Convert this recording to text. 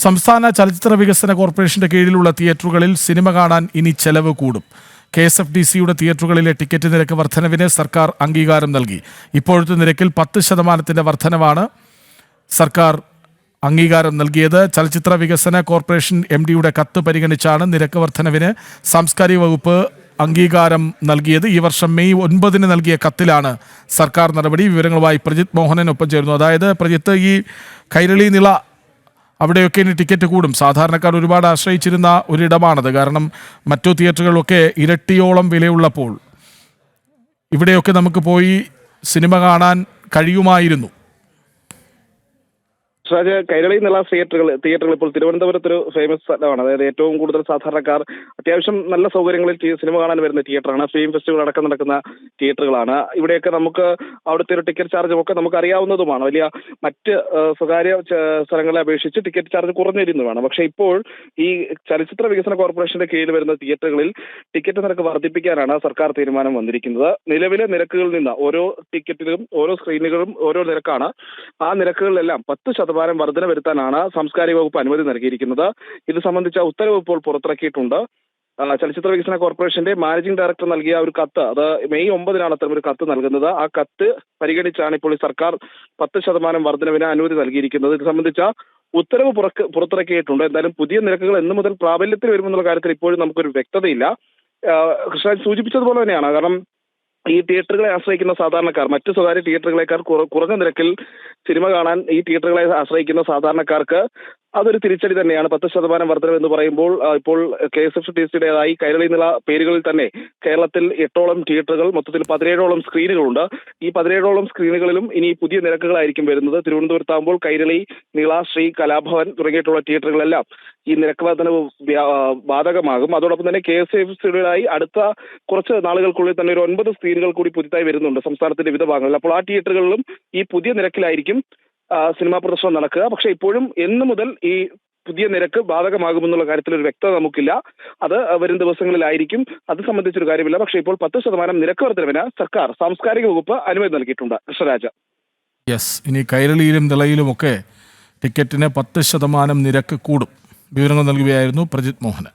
സംസ്ഥാന ചലച്ചിത്ര വികസന കോർപ്പറേഷന്റെ കീഴിലുള്ള തിയേറ്ററുകളിൽ സിനിമ കാണാൻ ഇനി ചെലവ് കൂടും. KSFDCയുടെ തിയേറ്ററുകളിലെ ടിക്കറ്റ് നിരക്ക് വർധനവിന് സർക്കാർ അംഗീകാരം നൽകി. ഇപ്പോഴത്തെ നിരക്കിൽ 10% വർധനവാണ് സർക്കാർ അംഗീകാരം നൽകിയത്. ചലച്ചിത്ര വികസന കോർപ്പറേഷൻ MDയുടെ കത്ത് പരിഗണിച്ചാണ് നിരക്ക് വർധനവിന് സാംസ്കാരിക വകുപ്പ് അംഗീകാരം നൽകിയത്. ഈ വർഷം മെയ് 9 നൽകിയ കത്തിലാണ് സർക്കാർ നടപടി. വിവരങ്ങളുമായി പ്രജിത്ത് മോഹനൻ ഒപ്പം ചേരുന്നു. അതായത് പ്രജിത്ത്, ഈ കൈരളി നിള അവിടെയൊക്കെ ഇനി ടിക്കറ്റ് കൂടും. സാധാരണക്കാർ ഒരുപാട് ആശ്രയിച്ചിരുന്ന ഒരിടമാണത്. കാരണം മറ്റു തിയേറ്ററുകളിലൊക്കെ ഇരട്ടിയോളം വിലയുള്ളപ്പോൾ ഇവിടെയൊക്കെ നമുക്ക് പോയി സിനിമ കാണാൻ കഴിയുമായിരുന്നു. കൈരളി നിള തിയേറ്ററുകൾ ഇപ്പോൾ തിരുവനന്തപുരത്ത് ഒരു ഫേമസ് സ്ഥലമാണ്. അതായത് ഏറ്റവും കൂടുതൽ സാധാരണക്കാർ അത്യാവശ്യം നല്ല സൗകര്യങ്ങളിൽ സിനിമ കാണാൻ വരുന്ന തിയേറ്ററാണ്. ഫിലിം ഫെസ്റ്റിവൽ അടക്കം നടക്കുന്ന തിയേറ്ററുകളാണ്. ഇവിടെയൊക്കെ നമുക്ക് അവിടുത്തെ ഒരു ടിക്കറ്റ് ചാർജും ഒക്കെ നമുക്ക് അറിയാവുന്നതുമാണ്. വലിയ മറ്റ് സ്വകാര്യ സ്ഥലങ്ങളെ അപേക്ഷിച്ച് ടിക്കറ്റ് ചാർജ് കുറഞ്ഞിരുന്നതാണ്. പക്ഷേ ഇപ്പോൾ ഈ ചലച്ചിത്ര വികസന കോർപ്പറേഷന്റെ കീഴിൽ വരുന്ന തിയേറ്ററുകളിൽ ടിക്കറ്റ് നിരക്ക് വർദ്ധിപ്പിക്കാനാണ് സർക്കാർ തീരുമാനം വന്നിരിക്കുന്നത്. നിലവിലെ നിരക്കുകളിൽ നിന്ന് ഓരോ ടിക്കറ്റിലും ഓരോ സ്ക്രീനുകളും ഓരോ നിരക്കാണ്. ആ നിരക്കുകളിലെല്ലാം 10% വർധന വരുത്താനാണ് സാംസ്കാരിക വകുപ്പ് അനുമതി നൽകിയിരിക്കുന്നത്. ഇത് സംബന്ധിച്ച ഉത്തരവ് ഇപ്പോൾ പുറത്തിറക്കിയിട്ടുണ്ട്. ചലച്ചിത്ര വികസന കോർപ്പറേഷന്റെ മാനേജിംഗ് ഡയറക്ടർ നൽകിയ ഒരു കത്ത്, അത് മെയ് 9 അത്തരം ഒരു കത്ത് നൽകുന്നത്. ആ കത്ത് പരിഗണിച്ചാണ് ഇപ്പോൾ സർക്കാർ 10% വർധനവിന് അനുമതി നൽകിയിരിക്കുന്നത്. ഇത് സംബന്ധിച്ച ഉത്തരവ് പുറത്തിറക്കിയിട്ടുണ്ട്. എന്തായാലും പുതിയ നിരക്കുകൾ എന്ന് മുതൽ പ്രാബല്യത്തിൽ വരുമെന്നുള്ള കാര്യത്തിൽ ഇപ്പോഴും നമുക്കൊരു വ്യക്തതയില്ല. കൃഷ്ണൻ സൂചിപ്പിച്ചതുപോലെ തന്നെയാണ്. കാരണം ഈ തിയേറ്ററുകളെ ആശ്രയിക്കുന്ന സാധാരണക്കാർ മറ്റു സ്വകാര്യ തിയേറ്ററുകളെക്കാൾ കുറഞ്ഞ നിരക്കിൽ സിനിമ കാണാൻ ഈ തിയേറ്ററുകളെ ആശ്രയിക്കുന്ന സാധാരണക്കാർക്ക് അതൊരു തിരിച്ചടി തന്നെയാണ്. 10% വർധനം എന്ന് പറയുമ്പോൾ ഇപ്പോൾ KSFDCയുടേതായി കൈരളി നിള പേരുകളിൽ തന്നെ കേരളത്തിൽ 8ഓളം തിയേറ്ററുകൾ, മൊത്തത്തിൽ 17ഓളം സ്ക്രീനുകളുണ്ട്. ഈ 17ഓളം സ്ക്രീനുകളിലും ഇനി പുതിയ നിരക്കുകളായിരിക്കും വരുന്നത്. തിരുവനന്തപുരത്താകുമ്പോൾ കൈരളി, നിള, ശ്രീ, കലാഭവൻ തുടങ്ങിയിട്ടുള്ള തിയേറ്ററുകളെല്ലാം ഈ നിരക്ക് വർധനവ് ബാധകമാകും. അതോടൊപ്പം തന്നെ KSFDCയുടേതായി അടുത്ത കുറച്ച് നാളുകൾക്കുള്ളിൽ തന്നെ ഒരു 9 സ്ക്രീനുകൾ കൂടി പുതുതായി വരുന്നുണ്ട് സംസ്ഥാനത്തിന്റെ വിവിധ ഭാഗങ്ങളിൽ. അപ്പോൾ ആ തിയേറ്ററുകളിലും ഈ പുതിയ നിരക്കിലായിരിക്കും സിനിമാ പ്രദർശനം നടക്കുക. പക്ഷേ ഇപ്പോഴും എന്ന് മുതൽ ഈ പുതിയ നിരക്ക് ബാധകമാകുമെന്നുള്ള കാര്യത്തിൽ ഒരു വ്യക്തത നമുക്കില്ല. അത് വരും ദിവസങ്ങളിലായിരിക്കും. അത് സംബന്ധിച്ചൊരു കാര്യമില്ല. പക്ഷേ ഇപ്പോൾ 10% നിരക്ക് വർധനവിന് സർക്കാർ സാംസ്കാരിക വകുപ്പ് അനുമതി നൽകിയിട്ടുണ്ട്. കൃഷ്ണരാജ. ഇനി കൈരളിയിലും നിളയിലുമൊക്കെ ടിക്കറ്റിന് 10% നിരക്ക് കൂടും. വിവരങ്ങൾ നൽകുകയായിരുന്നു പ്രജിത്ത് മോഹനൻ.